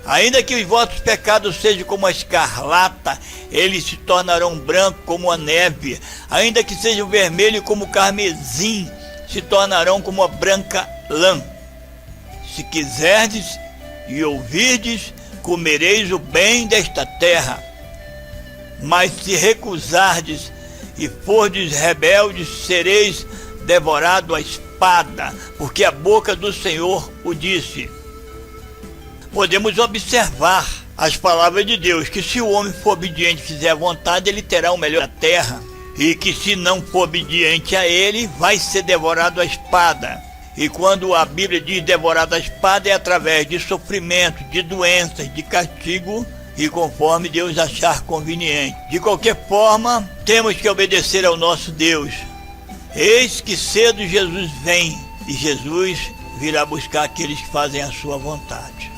Ainda que os vossos pecados sejam como a escarlata, eles se tornarão brancos como a neve. Ainda que sejam vermelhos como o carmesim, se tornarão como a branca lã. Se quiserdes e ouvirdes, comereis o bem desta terra. Mas se recusardes e fordes rebeldes, sereis devorados à espada, porque a boca do Senhor o disse. Podemos observar as palavras de Deus, que se o homem for obediente e fizer a vontade, ele terá o melhor da terra, e que se não for obediente a ele, vai ser devorado à espada. E quando a Bíblia diz devorado à espada, é através de sofrimento, de doenças, de castigo, e conforme Deus achar conveniente. De qualquer forma, temos que obedecer ao nosso Deus. Eis que cedo Jesus vem, e Jesus virá buscar aqueles que fazem a sua vontade.